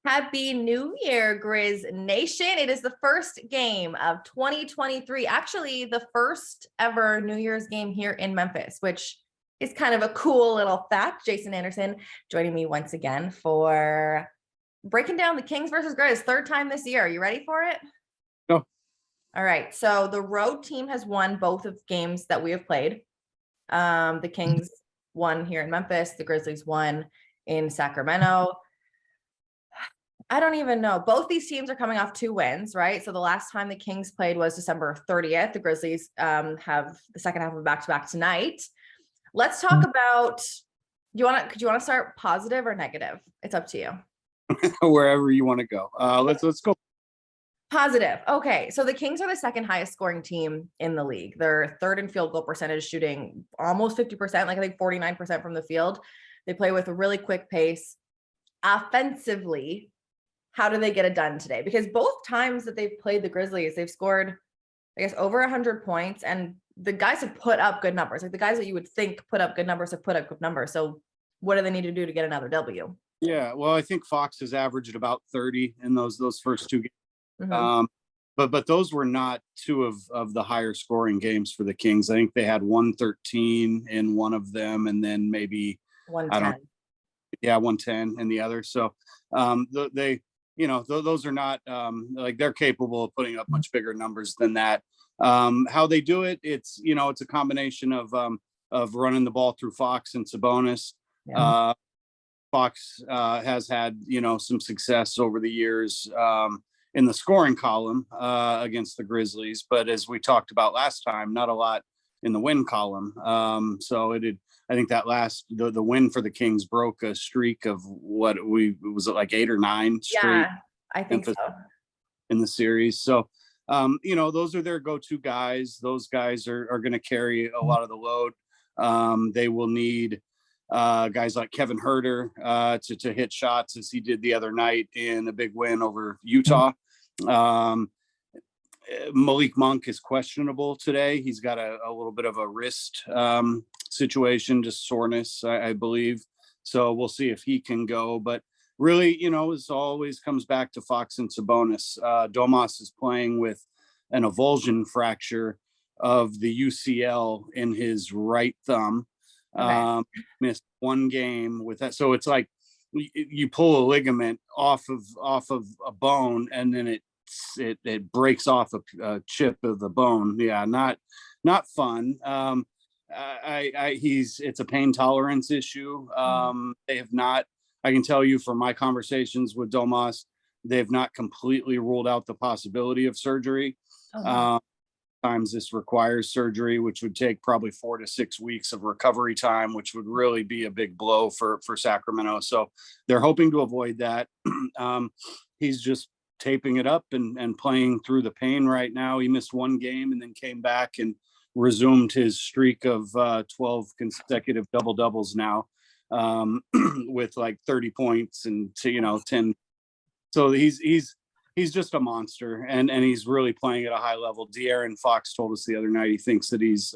Happy New Year, Grizz Nation. It is the first game of 2023, actually the first ever New Year's game here in Memphis, which is kind of a cool little fact. Jason Anderson joining me once again for breaking down the Kings versus Grizz, third time this year. Are you ready for it? No. All right, so the road team has won both of games that we have played. The Kings won here in Memphis. The Grizzlies won in Sacramento. I don't even know. Both these teams are coming off 2 wins, right? So the last time the Kings played was December 30th. The Grizzlies have the second half of back-to-back tonight. Let's talk about, could you want to start positive or negative? It's up to you. Wherever you want to go. Let's go. Positive. Okay. So the Kings are the second highest scoring team in the league. They're third in field goal percentage, shooting almost 50%, like I think 49% from the field. They play with a really quick pace. Offensively, how do they get it done today? Because both times that they've played the Grizzlies, they've scored, I guess, over 100 points. And the guys have put up good numbers. Like the guys that you would think put up good numbers have put up good numbers. So what do they need to do to get another W? Yeah, well, I think Fox has averaged about 30 in those first 2 games. Mm-hmm. But those were not 2 of the higher scoring games for the Kings. I think they had 113 in one of them, and then maybe 110. 110 in the other. So those are not like they're capable of putting up much bigger numbers than that. How they do it, it's a combination of running the ball through Fox and Sabonis. Yeah. Fox has had some success over the years in the scoring column against the Grizzlies, but as we talked about last time, not a lot in the win column. I think that the win for the Kings broke a streak of like 8 or 9 straight. Yeah, I think so. In the series. So, those are their go-to guys. Those guys are going to carry a lot of the load. They will need guys like Kevin Huerter to hit shots as he did the other night in a big win over Utah. Malik Monk is questionable today. He's got a little bit of a wrist situation, just soreness, I believe. So we'll see if he can go. But really, this always comes back to Fox and Sabonis. Domas is playing with an avulsion fracture of the UCL in his right thumb. Okay. Missed 1 game with that. So it's like you pull a ligament off of a bone, and then it breaks off a chip of the bone. Yeah, not fun. It's a pain tolerance issue. They have not, I can tell you from my conversations with Domas, they've not completely ruled out the possibility of surgery. Sometimes this requires surgery, which would take probably 4 to 6 weeks of recovery time, which would really be a big blow for Sacramento. So they're hoping to avoid that. He's just taping it up and playing through the pain right now. He missed 1 game and then came back and resumed his streak of 12 consecutive double-doubles now, with like 30 points and 10. So he's just a monster, and he's really playing at a high level. De'Aaron Fox told us the other night he thinks that he's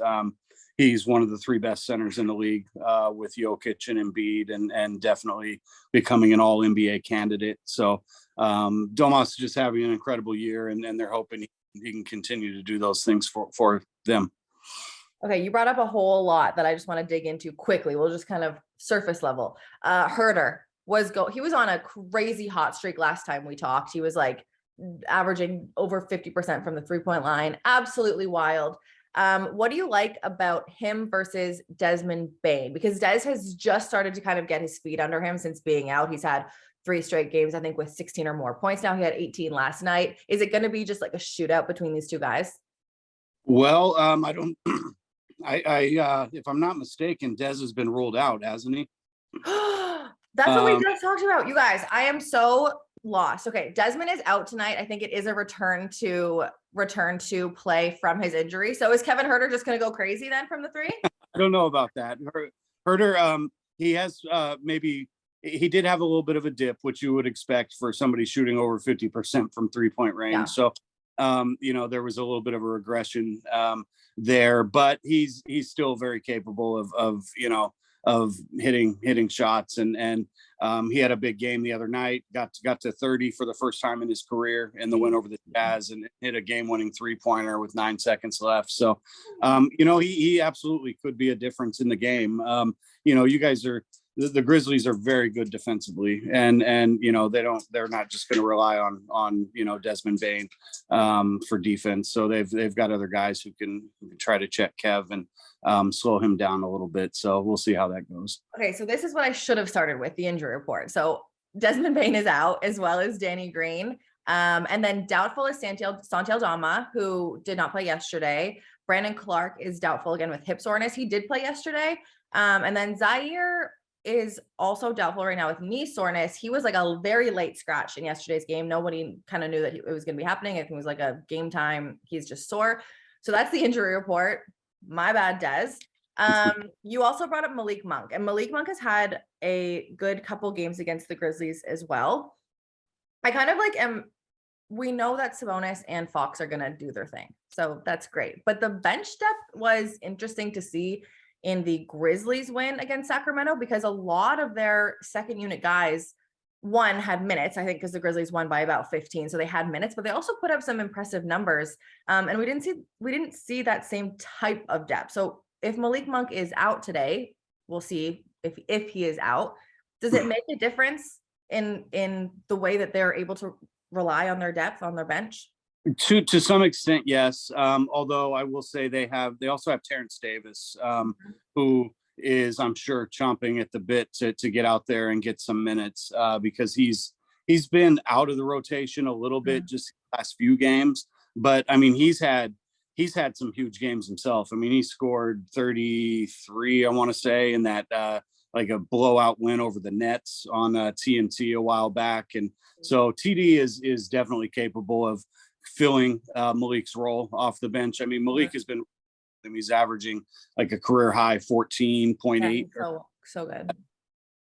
one of the 3 best centers in the league, with Jokic and Embiid, and definitely becoming an all NBA candidate. So Domas is just having an incredible year, and they're hoping he can continue to do those things for them. Okay, you brought up a whole lot that I just want to dig into quickly. We'll just kind of surface level. Huerter he was on a crazy hot streak last time we talked. He was like averaging over 50% from the 3-point line. Absolutely wild. What do you like about him versus Desmond Bane? Because Des has just started to kind of get his feet under him since being out. He's had 3 straight games, I think, with 16 or more points. Now he had 18 last night. Is it going to be just like a shootout between these 2 guys? Well, I don't. If I'm not mistaken, Des has been ruled out, hasn't he? That's what we just talked about. You guys, I am so lost. Okay, Desmond is out tonight. I think it is a return to play from his injury. So is Kevin Huerter just going to go crazy then from the 3? I don't know about that. Huerter, he has maybe he did have a little bit of a dip, which you would expect for somebody shooting over 50% from 3-point range. Yeah. So there was a little bit of a regression there, but he's still very capable of hitting shots. And he had a big game the other night, got to 30 for the first time in his career in the win over the Jazz, and hit a game-winning 3-pointer with 9 seconds left. So, he absolutely could be a difference in the game. You guys the Grizzlies are very good defensively, and they're not just going to rely on Desmond Bane for defense. So they've got other guys who can try to check Kev and slow him down a little bit. So we'll see how that goes. Okay, so this is what I should have started with, the injury report. So Desmond Bane is out, as well as Danny Green. And then doubtful is Santiel Dama, who did not play yesterday. Brandon Clark is doubtful again with hip soreness. He did play yesterday. And then Zaire is also doubtful right now with knee soreness. He was like a very late scratch in yesterday's game. Nobody kind of knew that it was going to be happening. I think it was like a game time. He's just sore. So that's the injury report. My bad, Des. You also brought up Malik Monk, and Malik Monk has had a good couple games against the Grizzlies as well. I kind of we know that Sabonis and Fox are going to do their thing. So that's great. But the bench depth was interesting to see in the Grizzlies win against Sacramento, because a lot of their second unit guys, one, had minutes, I think, because the Grizzlies won by about 15. So they had minutes, but they also put up some impressive numbers. And we didn't see that same type of depth. So if Malik Monk is out today, we'll see if he is out. Does it make a difference in the way that they're able to rely on their depth on their bench? To some extent, yes. Although I will say they also have Terrence Davis, who is, I'm sure, chomping at the bit to get out there and get some minutes, because he's been out of the rotation a little bit just the last few games. But I mean, he's had some huge games himself. I mean, he scored 33, I want to say, in that like a blowout win over the Nets on TNT a while back. And so TD is definitely capable of filling Malik's role off the bench. I mean, Malik has been, he's averaging like a career high 14.8. So good.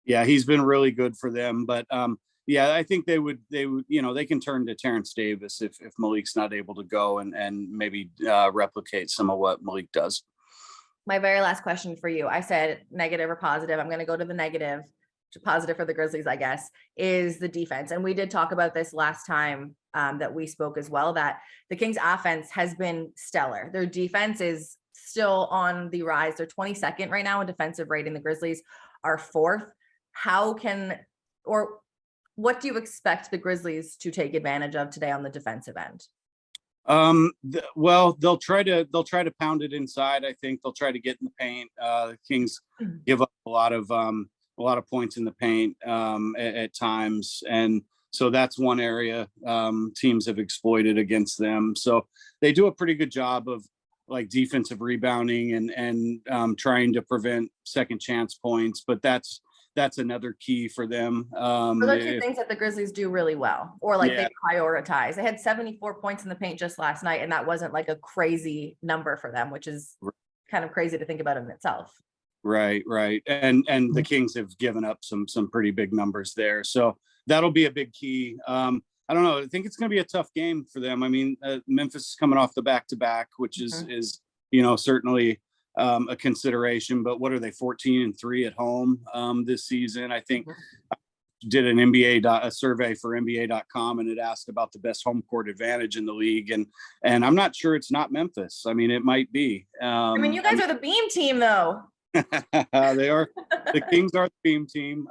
Yeah, he's been really good for them. But yeah, I think they would, they can turn to Terrence Davis if Malik's not able to go and maybe replicate some of what Malik does. My very last question for you, I said negative or positive. I'm going to go to the negative. Positive for the Grizzlies, I guess, is the defense. And we did talk about this last time that we spoke as well, that the Kings offense has been stellar. Their defense is still on the rise. They're 22nd right now in defensive rating. The Grizzlies are 4th. What do you expect the Grizzlies to take advantage of today on the defensive end? Well, they'll try to pound it inside. I think they'll try to get in the paint. The Kings give up a lot of points in the paint at times. And so that's one area teams have exploited against them. So they do a pretty good job of like defensive rebounding and trying to prevent second chance points. But that's another key for them. Those are two things that the Grizzlies do really well, or they prioritize. They had 74 points in the paint just last night, and that wasn't like a crazy number for them, which is kind of crazy to think about in itself. Right. And the Kings have given up some pretty big numbers there. So that'll be a big key. I don't know. I think it's going to be a tough game for them. I mean, Memphis is coming off the back-to-back, which is certainly a consideration. But what are they, 14-3 at home this season? I think I did an a survey for NBA.com, and it asked about the best home court advantage in the league. And I'm not sure it's not Memphis. I mean, it might be. You guys are the beam team, though. They are. The Kings are the beam team.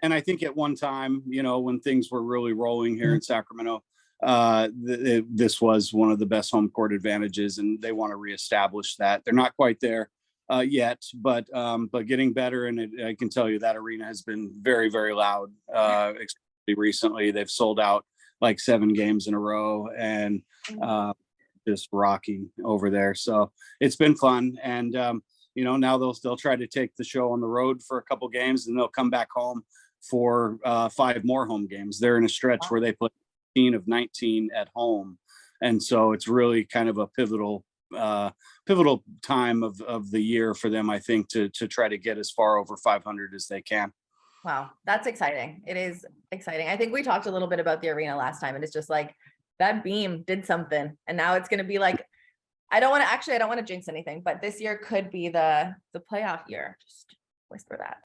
And I think at one time, when things were really rolling here in Sacramento, this was one of the best home court advantages, and they want to reestablish that. They're not quite there yet, but getting better. And I can tell you that arena has been very, very loud. Especially recently, they've sold out like 7 games in a row, and just rocking over there. So it's been fun. And now they'll try to take the show on the road for a couple games, and they'll come back home for 5 more home games. They're in a stretch where they play 18 of 19 at home. And so it's really kind of a pivotal time of the year for them, I think, to try to get as far over 500 as they can. Wow. That's exciting. It is exciting. I think we talked a little bit about the arena last time, and it's just like that beam did something. And now it's going to be like, I don't want to jinx anything, but this year could be the playoff year. Just whisper that.